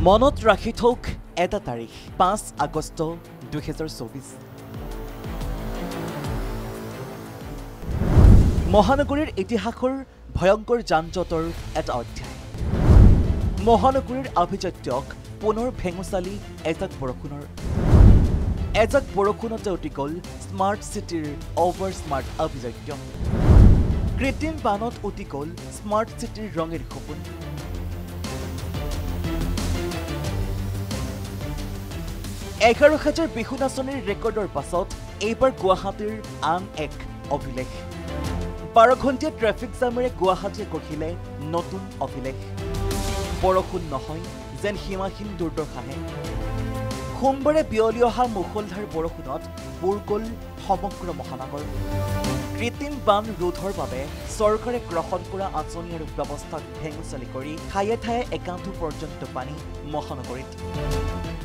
মনত ৰাখি থওক এটা তাৰিখ 5 আগষ্ট 2024 মহানগৰীৰ ইতিহাসৰ ভয়ংকৰ যানজঁটৰ এটা অধ্যায় মহানগৰীৰ আভিজাত্যক পুনৰ ভেঙুচালি এজাক বৰষুণতে উটি গ'ল স্মাৰ্ট চিটিৰ অভাৰ স্মাৰ্ট আভিজাত্য কৃত্ৰিম বানত উটি গ'ল স্মাৰ্ট চিটিৰ ৰঙীন সপোন 11,000 বিহু নাচনীৰ ৰেকৰ্ডৰ পাছত এইবাৰ গুৱাহাটীৰ আন এক অভিলেখ 12 ঘণ্টীয়া ট্ৰেফিক জামেৰে গুৱাহাটীয়ে গঢ়িলে নতুন অভিলেখ বৰষুণ নহয় যেন সীমাহীন দুৰ্দশাহে সোমবাৰে বিয়লি অহা মুষলধাৰ বৰষুণত বুৰ গ'ল সমগ্ৰ মহানগৰ কৃত্ৰিম বান ৰোধৰ বাবে চৰকাৰে গ্ৰহণ কৰা আঁচনি আৰু ব্যৱস্থাক ভেঙুচালি কৰি ঠায়ে ঠায়ে একাঁঠু পৰ্যন্ত পানী মহানগৰীত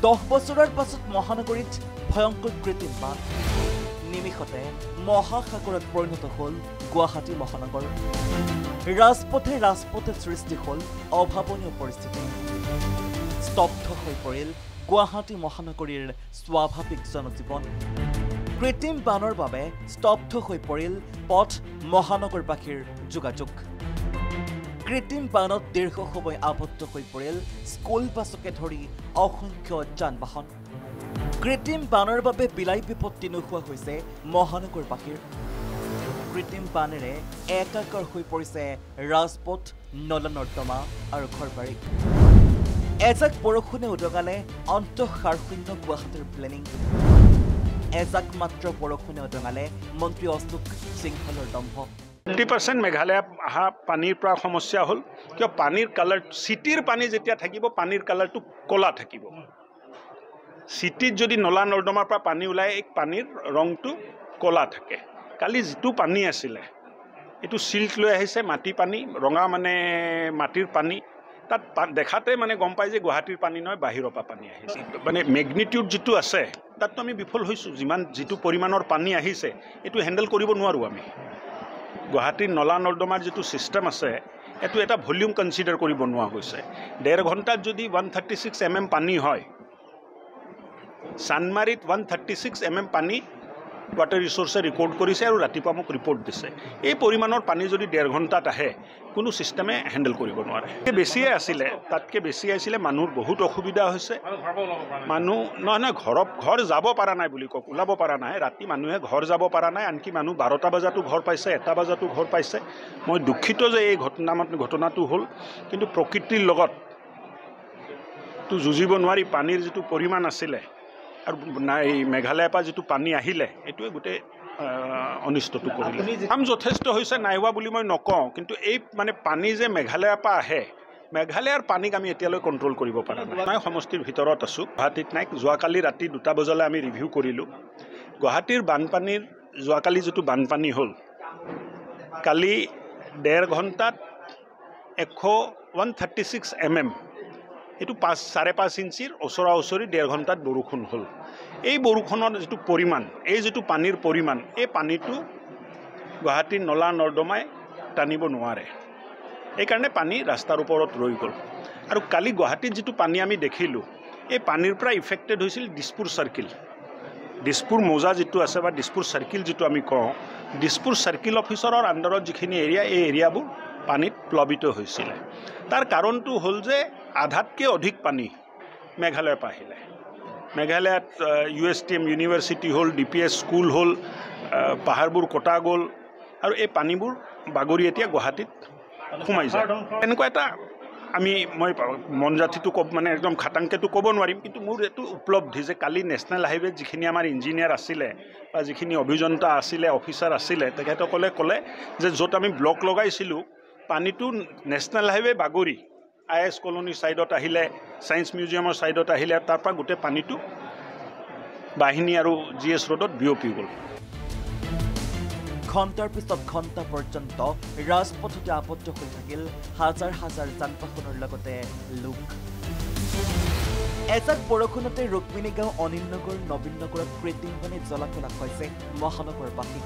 10 বছৰৰ পাছত মহানগৰীত ভয়ংকৰ কৃত্ৰিম বান নিমিষতে মহাসাগৰত পৰিণত হ'ল গুৱাহাটী মহানগৰ ৰাজপথে সৃষ্টি হ'ল অভাৱনীয় পৰিস্থিতি স্তব্ধ হৈ পৰিল গুৱাহাটী মহানগৰীৰ স্বাভাৱিক জনজীৱন কৃত্ৰিম বানৰ বাবে স্তব্ধ হৈ পৰিল পথ মহানগৰবাসীৰ যোগাযোগ কৃত্ৰিম বানত দীৰ্ঘ সময় আবদ্ধ হৈ পৰিল স্কুল বাছকে ধৰি অসংখ্য যান-বাহন কৃত্ৰিম বানৰ বাবে বিলাই বিপত্তি নোহোৱা হৈছে মহানগৰবাসীৰ কৃত্ৰিম বানেৰে একাকাৰ হৈ পৰিছে ৰাজপথ নলা-নৰ্দমা আৰু ঘৰবাৰী এজাক বৰষুণে উদঙালে অন্তঃসাৰশূন্য গুৱাহাটীৰ প্লেনিং এজাক মাত্ৰ বৰষুণে উদঙালে মন্ত্ৰী অশোক সিংহলৰ দম্ভ 50% মেঘালয় আহা পানীৰ পৰা সমস্যা হ'ল কিয় পানীৰ কালাৰ সিটিৰ পানী যেতিয়া থাকিব পানীৰ কালাৰটো কলা থাকিব সিটিত যদি নলা নৰ্দমাৰ পৰা পানী ওলাই এই পানীৰ ৰংটো কলা থাকে কালি যেটো পানী আছিল এটো সিল্ট লৈ আহিছে মাটি পানী ৰঙা মানে মাটিৰ পানী তাত দেখাতে মানে গম পাই যে গুৱাহাটীৰ পানী নহয় বাহিৰৰ পৰা পানী আহিছে মানে ম্যাগনিটিউড যেটো আছে তাততো আমি বিফল হৈছো যিমান যেটো পৰিমাণৰ পানী আহিছে এটো হ্যান্ডেল কৰিব নোৱাৰো আমি গুৱাহাটীৰ নলা নৰ্দমাৰ যেটো সিস্টেম আছে এটো এটা ভলিউম কনসিডাৰ কৰিব নোৱাৰা হৈছে 1.5 ঘণ্টাত যদি 136 mm পানী হয় সানমাৰীত 136 mm পানী ওয়াটাৰ ৰিসোৰ্সে ৰেকৰ্ড কৰিছে আৰু ৰাতিপুৱা মোক ৰিপৰ্ট দিছে এই পৰিমাণৰ পানী যদি 1.5 ঘণ্টাত আহে কোনো সিস্টেমে হ্যান্ডেল কৰিব নোৱাৰে বেছিয়ে আছিল তাতকে বেছি আছিল মানুহৰ বহুত অসুবিধা হৈছে মানুহ নহয় ঘৰ যাব পৰা নাই বুলি কক ওলাব পৰা নাই ৰাতি মানুহে ঘৰ যাব পৰা নাই আনকি মানুহ 12টা বজাতো ঘৰ পাইছে 1টা বজাতো ঘৰ পাইছে মই দুখিত যে এই ঘটনাটো হ'ল কিন্তু প্ৰকৃতিৰ লগত তো যুঁজিব নোৱাৰি পানীৰ যেটো পৰিমাণ আছিল আৰু নাই মেঘালয়ৰ পৰা যেটো পানী আহিলে এটোৱে গুটে অনিষ্টটো কৰিলে আম যথেষ্ট হৈছে নাই হোৱা বুলি মই নকওঁ কিন্তু এই মানে পানী যে মেঘালয়ৰ পৰা আহে মেঘালয়ৰ পানীক আমি এতিয়ালৈ কন্ট্ৰোল কৰিব পৰা নাই সমষ্টিৰ ভিতৰত আছো গুৱাহাটীত নাই যোৱাকালি ৰাতি 2টা বজালৈ আমি ৰিভিউ কৰিলো গুৱাহাটীৰ বানপানীৰ যোৱাকালি যেটো বানপানী হ'ল কালি 1.5 ঘণ্টাত 136 mm এটো 5.5 ইঞ্চিৰ ওচৰা-ওচৰি 1.5 ঘণ্টাত বৰষুণ হ'ল এই বৰষুণৰ যেটো পৰিমাণ এই যেটো পানীৰ পৰিমাণ এই পানীটো গুৱাহাটীৰ নলা নৰ্দমাই টানিব নোৱাৰে এই কাৰণে পানী ৰাস্তাৰ ওপৰত ৰৈ গ'ল আৰু কালি গুৱাহাটীত যেটো পানী আমি দেখিলো এই পানীৰ পৰা ইফেক্টেড হৈছিল দিছপুৰ সাৰ্কেল দিছপুৰ মোজা যেটো আছে বা দিছপুৰ সাৰ্কেল যেটো আমি কওঁ দিছপুৰ সাৰ্কেল অফিচাৰৰ আণ্ডাৰত যিখিনি এৰিয়া এই এৰিয়াবোৰ পানীত প্লাবিত হৈছিল তাৰ কাৰণটো হ'ল যে আধাতকৈ অধিক পানী মেঘালয়ৰ পৰা আহিলে মেঘালয়ত USTM ইউনিভাৰ্চিটি হ'ল DPS স্কুল হ'ল পাহাৰবোৰ কটা গ'ল আৰু এই পানীবোৰ বাগৰি এতিয়া গুৱাহাটীত সোমাই যায় এনেকুৱা এটা মই মনজাতিটো মানে একদম খাটাংকেটো ক'ব নোৱাৰিম কিন্তু মোৰ এটো উপলব্ধি যে কালি নেশ্যনেল হাইৱে যিখিনি আমাৰ ইঞ্জিনিয়াৰ আছিলে বা যিখিনি অভিযন্তা আছিলে অফিচাৰ আছিলে তেখেতসকলে ক'লে যে য'ত আমি ব্লক লগাইছিলোঁ পানীটো নেশ্যনেল হাইৱে বাগৰি IS কলোনি সাইডত আহিলে সায়েন্স মিউজিয়ামৰ সাইডত আহিলে তাৰ পৰা গুটে পানীটো বাহিনী আৰু GS ৰোডত বিয়পি গ'ল ঘণ্টাৰ পিছত ঘণ্টা পৰ্যন্ত ৰাজপথতে আবদ্ধ হৈ থাকিল হাজাৰ হাজাৰ যান-বাহনৰ লগতে লোক এজাক বৰষুণতে ৰুক্মিণী গাঁও অনিল নগৰ নবীন নগৰত কৃত্ৰিম বানে জলাকলা হৈছে মহানগৰবাসীক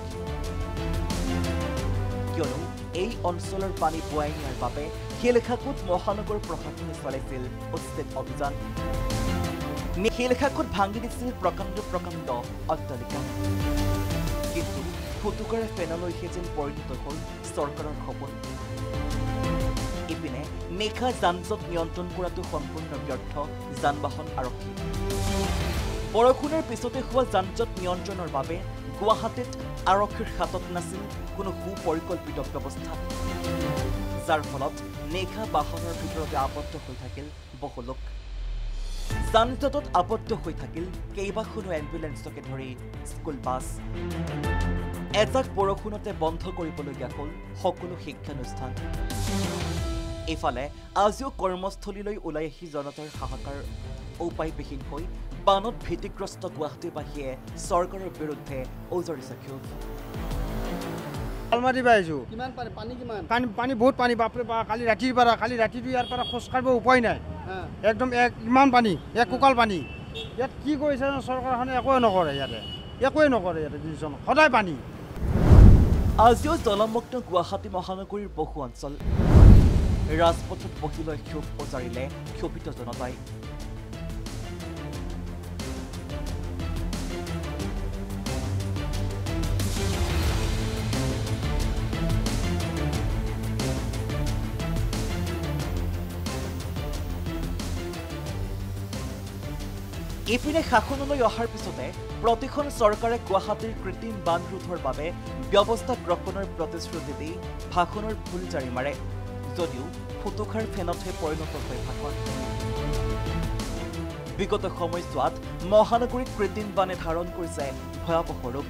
কিয়নো এই অঞ্চলৰ পানী বুৱাই নিয়াৰ বাবে শিলখাকুত মহানগৰ প্ৰশাসনে চলাইছিল উচ্ছেদ অভিযান শিলখাকুত ভাঙি দিছিল প্ৰকাণ্ড অট্টালিকা কিন্তু ফুটুকাৰে ফেনলৈহে যেন পৰিণত হ'ল চৰকাৰৰ সপোন ইপিনে নিশা যান-জঁট নিয়ন্ত্ৰণ কৰাটো সম্পূৰ্ণ ব্যৰ্থ যান-বাহন আৰক্ষী বৰষুণৰ পিছতে হোৱা যান-জঁট নিয়ন্ত্ৰণৰ বাবে গুৱাহাটীত আৰক্ষীৰ হাতত নাছিল কোনো সুপৰিকল্পিত ব্যৱস্থা যাৰ ফলত নিশা বাহনৰ ভিতৰতে আবদ্ধ হৈ থাকিল বহু লোক যান-জঁটত আবদ্ধ হৈ থাকিল কেইবাখনো এম্বুলেন্সকে ধৰি স্কুল বাছ এজাক বৰষুণতে বন্ধ কৰিবলগীয়া হ'ল সকলো শিক্ষানুষ্ঠান ইফালে আজিও কৰ্মস্থলীলৈ ওলাই আহি জনতাৰ হাহাকাৰ উপায়বিহীন হৈ বানত ভীতিগ্ৰস্ত গুৱাহাটীবাসীয়ে চৰকাৰৰ বিৰুদ্ধে ওজৰিছে ক্ষোভ আলমাৰি পাইছোঁ কিমান পানী কিমান পানী বহুত পানী বাপৰে বা কালি ৰাতিটো ইয়াৰ পৰা খোজ কাঢ়িব উপায় নাই একদম ইমান পানী এক কোকাল পানী ইয়াত কি কৰিছে চৰকাৰখনে একোৱে নকৰে ইয়াতে ডিচিশ্যন সদায় পানী আজিও জলমগ্ন গুৱাহাটী মহানগৰীৰ বহু অঞ্চল ৰাজপথত বহি লৈ ক্ষোভ উজাৰিলে ক্ষোভিত জনতাই ইপিনে শাসনলৈ অহাৰ পিছতে প্ৰতিখন চৰকাৰে গুৱাহাটীৰ কৃত্ৰিম বান ৰোধৰ বাবে ব্যৱস্থা গ্ৰহণৰ প্ৰতিশ্ৰুতি দি ভাষণৰ ফুল জাৰি মাৰে যদিও ফুটুকাৰ ফেনতহে পৰিণত হয় ভাষণ বিগত সময়ছোৱাত মহানগৰীত কৃত্ৰিম বানে ধাৰণ কৰিছে ভয়াৱহ ৰূপ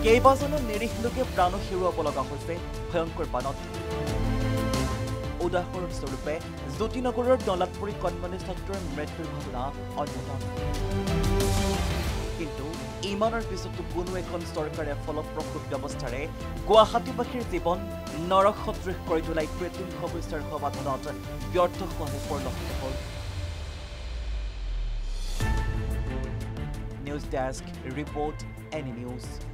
কেইবাজনো নিৰীহ লোকে প্ৰাণ হেৰুৱাব লগা হৈছে ভয়ংকৰ বানত উদাহৰণস্বৰূপে জ্যোতিনগৰৰ দলাতপুৰী কণমানি ছাত্ৰৰ মৃত্যুৰ ঘটনা অন্যতম কিন্তু ইমানৰ পিছতো কোনো এখন চৰকাৰে ফলপ্ৰসূ ব্যৱস্থাৰে গুৱাহাটীবাসীৰ জীৱন নৰকসদৃশ কৰি তোলাই কৃত্ৰিম সমস্যাৰ সমাধানত ব্যৰ্থ হোৱাহে পৰিলক্ষিত হ'ল news desk report any news